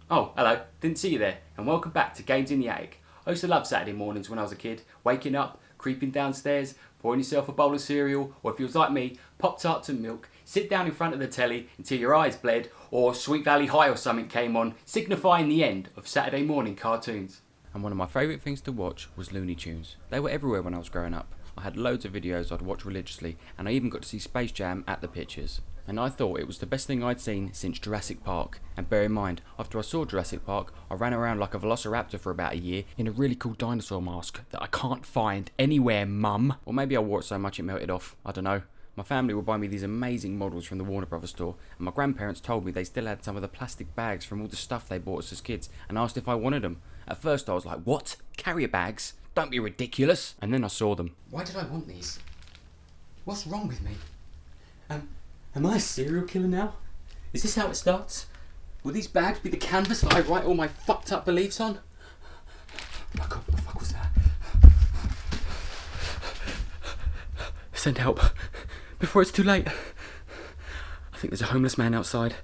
Oh, hello, didn't see you there, and welcome back to Games in the Attic. I used to love Saturday mornings when I was a kid, waking up, creeping downstairs, pouring yourself a bowl of cereal, or if you was like me, Pop-Tarts and milk, sit down in front of the telly until your eyes bled, or Sweet Valley High or something came on, signifying the end of Saturday morning cartoons. And one of my favourite things to watch was Looney Tunes. They were everywhere when I was growing up. I had loads of videos I'd watch religiously, and I even got to see Space Jam at the pictures. And I thought it was the best thing I'd seen since Jurassic Park. And bear in mind, after I saw Jurassic Park, I ran around like a velociraptor for about a year in a really cool dinosaur mask that I can't find anywhere, mum. Or maybe I wore it so much it melted off, I don't know. My family would buy me these amazing models from the Warner Brothers store, and my grandparents told me they still had some of the plastic bags from all the stuff they bought us as kids, and asked if I wanted them. At first I was like, what? Carrier bags? Don't be ridiculous. And then I saw them. Why did I want these? What's wrong with me? Am I a serial killer now? Is this how it starts? Will these bags be the canvas that I write all my fucked up beliefs on? Oh my god, what the fuck was that? Send help. Before it's too late. I think there's a homeless man outside.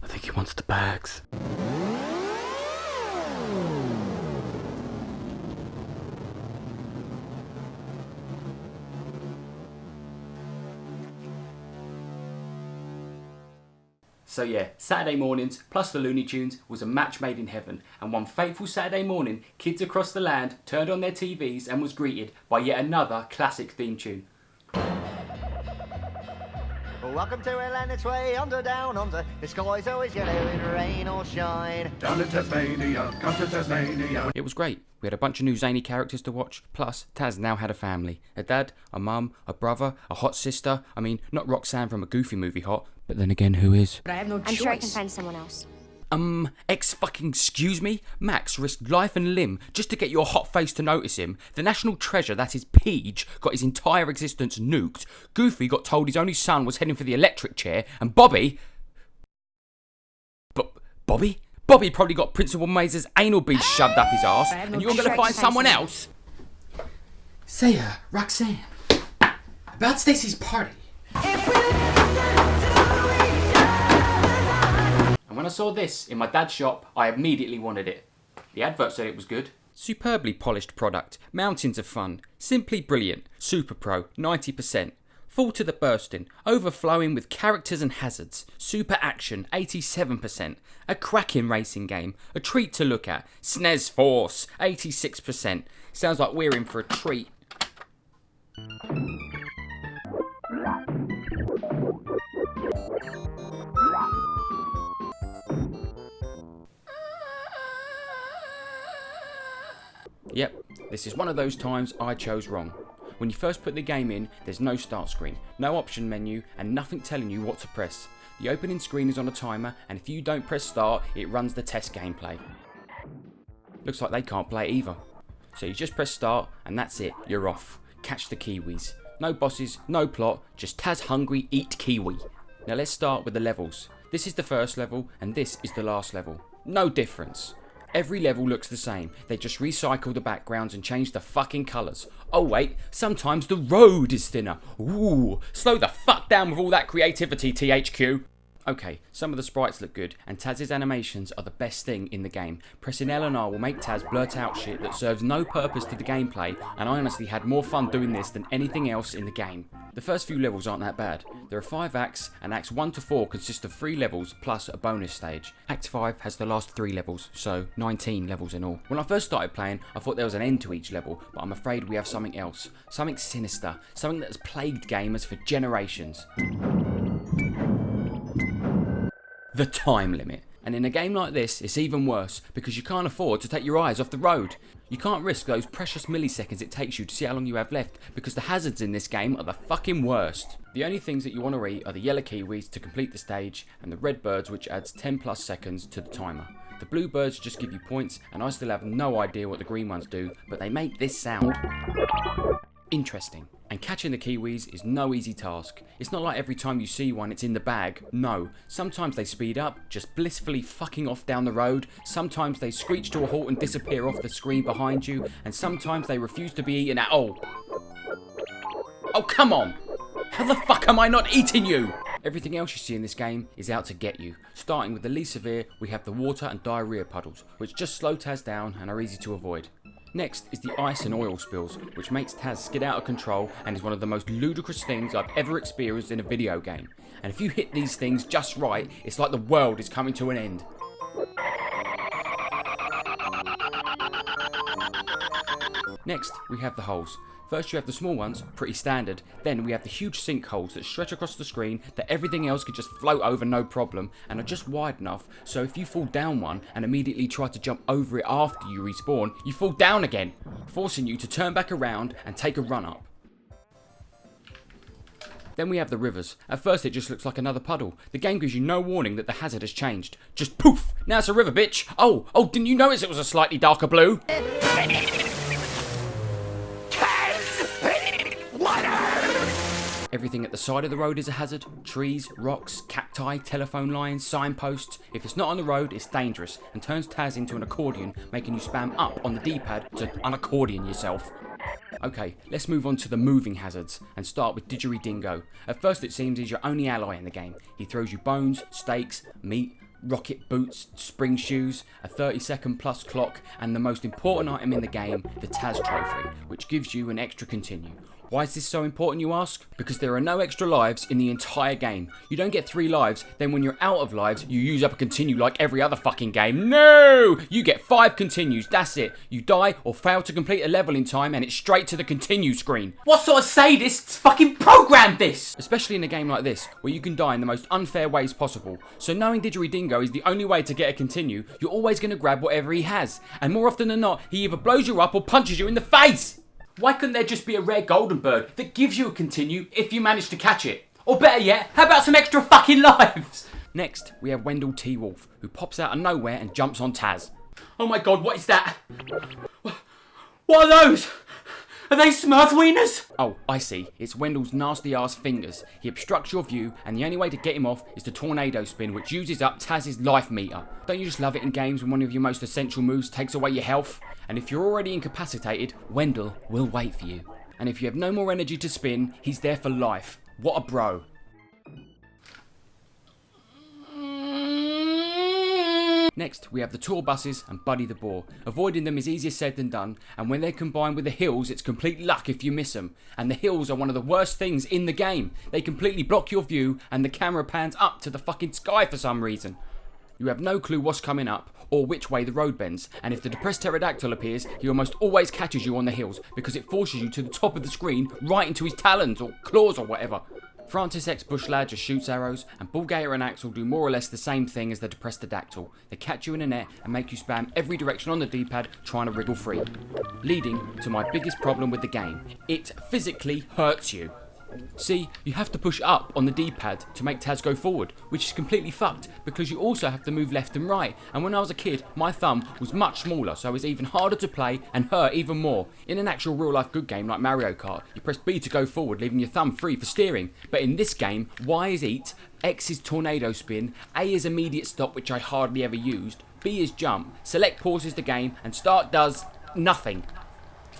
I think he wants the bags. So yeah, Saturday mornings plus the Looney Tunes was a match made in heaven, and one fateful Saturday morning, kids across the land turned on their TVs and was greeted by yet another classic theme tune. Welcome to Atlantic's Way, under, down, under. The sky's always yellow in rain or shine. Down to Taz-mania, come to Taz-mania. It was great. We had a bunch of new zany characters to watch, plus Taz now had a family. A dad, a mum, a brother, a hot sister. I mean, not Roxanne from a Goofy movie hot, but then again, who is? But I have no choice. I'm sure I can find someone else. Excuse me? Max risked life and limb just to get your hot face to notice him. The national treasure that is Peach got his entire existence nuked. Goofy got told his only son was heading for the electric chair, and Bobby... Bobby? Bobby probably got Principal Mazer's anal beads shoved up his arse, and you're gonna find someone else? Say, Roxanne, about Stacy's party. And when I saw this in my dad's shop, I immediately wanted it. The advert said it was good. Superbly polished product, mountains of fun, simply brilliant, Super Pro, 90%. Full to the bursting, overflowing with characters and hazards, super action, 87%. A cracking racing game, a treat to look at, SNES Force, 86%. Sounds like we're in for a treat. Yep, this is one of those times I chose wrong. When you first put the game in, there's no start screen, no option menu, and nothing telling you what to press. The opening screen is on a timer, and if you don't press start, it runs the test gameplay. Looks like they can't play either. So you just press start, and that's it, you're off. Catch the Kiwis. No bosses, no plot, just Taz hungry, eat Kiwi. Now let's start with the levels. This is the first level, and this is the last level. No difference. Every level looks the same, they just recycle the backgrounds and change the fucking colours. Oh wait, sometimes the road is thinner. Ooh, slow the fuck down with all that creativity, THQ. Okay, some of the sprites look good, and Taz's animations are the best thing in the game. Pressing L and R will make Taz blurt out shit that serves no purpose to the gameplay, and I honestly had more fun doing this than anything else in the game. The first few levels aren't that bad. There are 5 acts, and acts 1 to 4 consist of 3 levels plus a bonus stage. Act 5 has the last 3 levels, so 19 levels in all. When I first started playing, I thought there was an end to each level, but I'm afraid we have something else. Something sinister, something that has plagued gamers for generations. The time limit. And in a game like this, it's even worse, because you can't afford to take your eyes off the road. You can't risk those precious milliseconds it takes you to see how long you have left, because the hazards in this game are the fucking worst. The only things that you want to eat are the yellow kiwis to complete the stage, and the red birds, which adds 10 plus seconds to the timer. The blue birds just give you points, and I still have no idea what the green ones do, but they make this sound. Interesting. And catching the kiwis is no easy task. It's not like every time you see one it's in the bag. No, sometimes they speed up, just blissfully fucking off down the road. Sometimes they screech to a halt and disappear off the screen behind you. And sometimes they refuse to be eaten at all. Oh come on! How the fuck am I not eating you? Everything else you see in this game is out to get you. Starting with the least severe, we have the water and diarrhea puddles, which just slow Taz down and are easy to avoid. Next is the ice and oil spills, which makes Taz skid out of control and is one of the most ludicrous things I've ever experienced in a video game. And if you hit these things just right, it's like the world is coming to an end. Next, we have the holes. First you have the small ones, pretty standard, then we have the huge sinkholes that stretch across the screen that everything else could just float over no problem and are just wide enough so if you fall down one and immediately try to jump over it after you respawn, you fall down again, forcing you to turn back around and take a run up. Then we have the rivers. At first it just looks like another puddle. The game gives you no warning that the hazard has changed. Just poof! Now it's a river, bitch! Oh, didn't you notice it was a slightly darker blue? Everything at the side of the road is a hazard. Trees, rocks, cacti, telephone lines, signposts. If it's not on the road, it's dangerous and turns Taz into an accordion, making you spam up on the D-pad to unaccordion yourself. Okay, let's move on to the moving hazards and start with Didgeridingo. At first it seems he's your only ally in the game. He throws you bones, steaks, meat, rocket boots, spring shoes, a 30-second plus clock, and the most important item in the game, the Taz trophy, which gives you an extra continue. Why is this so important, you ask? Because there are no extra lives in the entire game. You don't get 3 lives, then when you're out of lives, you use up a continue like every other fucking game. No! You get 5 continues, that's it. You die or fail to complete a level in time and it's straight to the continue screen. What sort of sadists fucking programmed this? Especially in a game like this, where you can die in the most unfair ways possible. So knowing Didgeridingo is the only way to get a continue, you're always going to grab whatever he has. And more often than not, he either blows you up or punches you in the face! Why couldn't there just be a rare golden bird that gives you a continue if you manage to catch it? Or better yet, how about some extra fucking lives? Next, we have Wendell T. Wolf, who pops out of nowhere and jumps on Taz. Oh my god, what is that? What are those? Are they Smurf wieners? Oh, I see. It's Wendell's nasty ass fingers. He obstructs your view, and the only way to get him off is to tornado spin, which uses up Taz's life meter. Don't you just love it in games when one of your most essential moves takes away your health? And if you're already incapacitated, Wendell will wait for you. And if you have no more energy to spin, he's there for life. What a bro. Next, we have the tour buses and Buddy the Boar. Avoiding them is easier said than done, and when they're combined with the hills, it's complete luck if you miss them. And the hills are one of the worst things in the game. They completely block your view, and the camera pans up to the fucking sky for some reason. You have no clue what's coming up, or which way the road bends, and if the depressed pterodactyl appears, he almost always catches you on the hills, because it forces you to the top of the screen, right into his talons, or claws, or whatever. Francis X Bushlad just shoots arrows, and Bullgator and Axel do more or less the same thing as the depressed pterodactyl. They catch you in a net and make you spam every direction on the D-pad trying to wriggle free. Leading to my biggest problem with the game. It physically hurts you. See, you have to push up on the D-pad to make Taz go forward, which is completely fucked because you also have to move left and right, and when I was a kid, my thumb was much smaller, so it was even harder to play and hurt even more. In an actual real-life good game like Mario Kart, you press B to go forward, leaving your thumb free for steering, but in this game, Y is eat, X is tornado spin, A is immediate stop, which I hardly ever used, B is jump, select pauses the game, and start does nothing.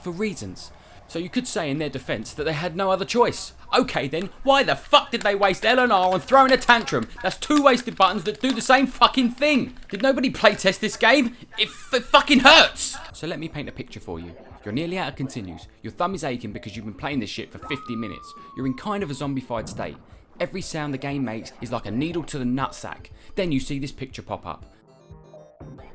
For reasons. So you could say in their defence that they had no other choice. Okay then, why the fuck did they waste L and R on throwing a tantrum? That's 2 wasted buttons that do the same fucking thing. Did nobody playtest this game? It fucking hurts. So let me paint a picture for you. You're nearly out of continues. Your thumb is aching because you've been playing this shit for 50 minutes. You're in kind of a zombified state. Every sound the game makes is like a needle to the nutsack. Then you see this picture pop up.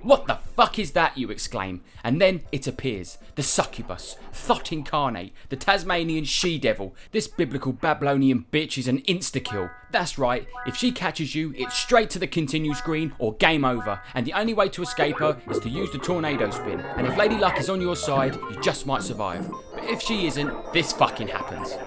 What the fuck is that, you exclaim, and then it appears. The succubus, Thoth incarnate, the Taz-manian she-devil. This biblical Babylonian bitch is an insta-kill. That's right, if she catches you, it's straight to the continue screen or game over, and the only way to escape her is to use the tornado spin, and if Lady Luck is on your side, you just might survive. But if she isn't, this fucking happens.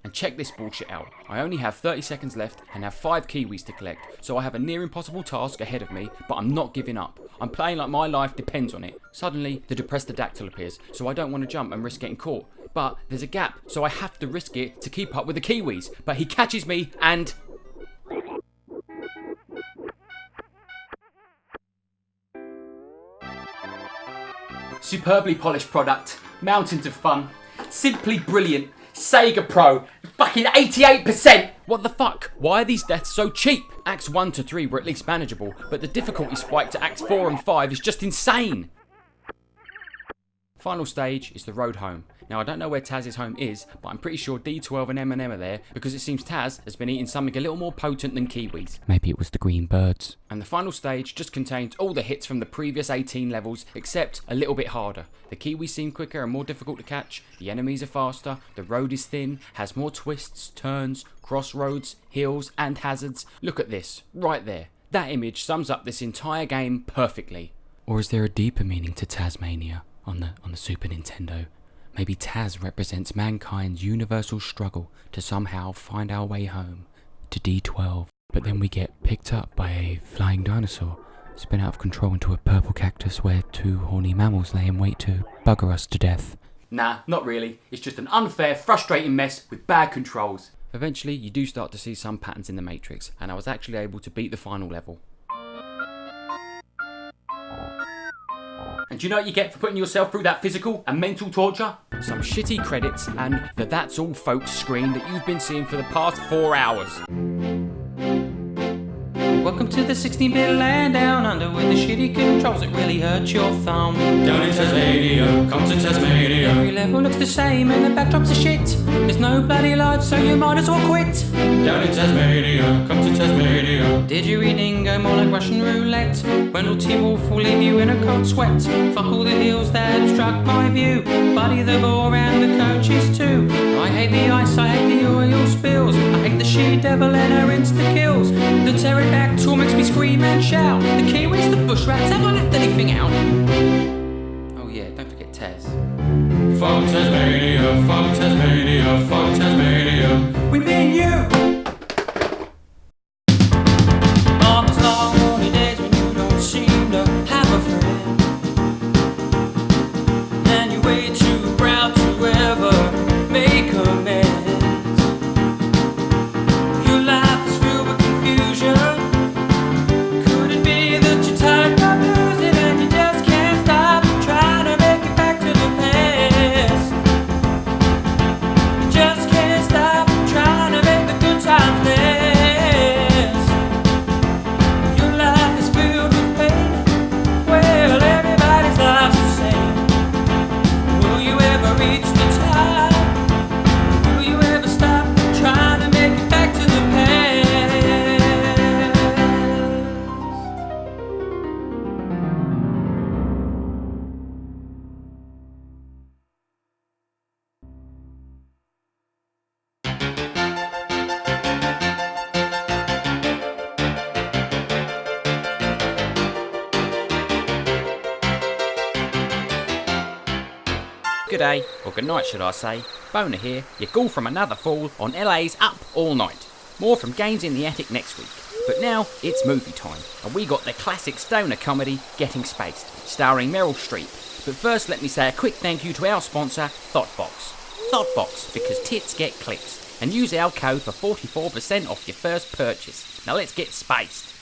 And check this bullshit out. I only have 30 seconds left and have 5 Kiwis to collect, so I have a near impossible task ahead of me, but I'm not giving up. I'm playing like my life depends on it. Suddenly, the depressed pterodactyl appears, so I don't want to jump and risk getting caught. But there's a gap, so I have to risk it to keep up with the Kiwis. But he catches me and... Superbly polished product, mountains of fun, simply brilliant. Sega Pro, fucking 88%! What the fuck? Why are these deaths so cheap? Acts 1 to 3 were at least manageable, but the difficulty spike to Acts 4 and 5 is just insane! Final stage is the road home. Now I don't know where Taz's home is, but I'm pretty sure D12 and M&M are there because it seems Taz has been eating something a little more potent than kiwis. Maybe it was the green birds. And the final stage just contains all the hits from the previous 18 levels, except a little bit harder. The kiwis seem quicker and more difficult to catch, the enemies are faster, the road is thin, has more twists, turns, crossroads, hills and hazards. Look at this, right there. That image sums up this entire game perfectly. Or is there a deeper meaning to Taz-mania on the Super Nintendo? Maybe Taz represents mankind's universal struggle to somehow find our way home to D12. But then we get picked up by a flying dinosaur, spin out of control into a purple cactus where two horny mammals lay in wait to bugger us to death. Nah, not really. It's just an unfair, frustrating mess with bad controls. Eventually, you do start to see some patterns in the Matrix, and I was actually able to beat the final level. And do you know what you get for putting yourself through that physical and mental torture? Some shitty credits and the That's All Folks screen that you've been seeing for the past 4 hours. Welcome to the 16-bit land down under with the shitty controls that really hurt your thumb. Down in Taz-mania, come to Taz-mania. Every level looks the same and the backdrops are shit. There's no bloody life, so you might as well quit. Down in Taz-mania, come to Taz-mania. Didgeridoo more like Russian roulette. When T-Wolf will leave you in a cold sweat. Fuck all the hills that obstruct my view. Buddy the bore and the coaches too. I hate the ice, I hate the oil spills. I hate the she-devil and her insta-kills. The pterodactyl makes me scream and shout. The kiwis, the bush rats, have I left anything out? Oh yeah, don't forget Taz. Fuck Taz-mania, fuck Taz-mania, fuck Taz-mania. We mean you! On those lonely days when you don't seem to have a friend, and you're way too proud to ever make amends. Your life is filled with confusion. Could it be that you're tired of losing and you just can't stop trying to make it back to the past? You just can't stop trying to make the good times last. Your life is filled with pain. Well, everybody's life's the same. Will you ever reach the top? Will you ever stop trying to make it back to the past? Good day, or good night should I say. Boner here, your ghoul from another fall on LA's Up All Night. More from Games in the Attic next week. But now, it's movie time, and we got the classic stoner comedy, Getting Spaced, starring Meryl Streep. But first let me say a quick thank you to our sponsor, Thoughtbox. Thoughtbox, because tits get clicks. And use our code for 44% off your first purchase. Now let's get spaced.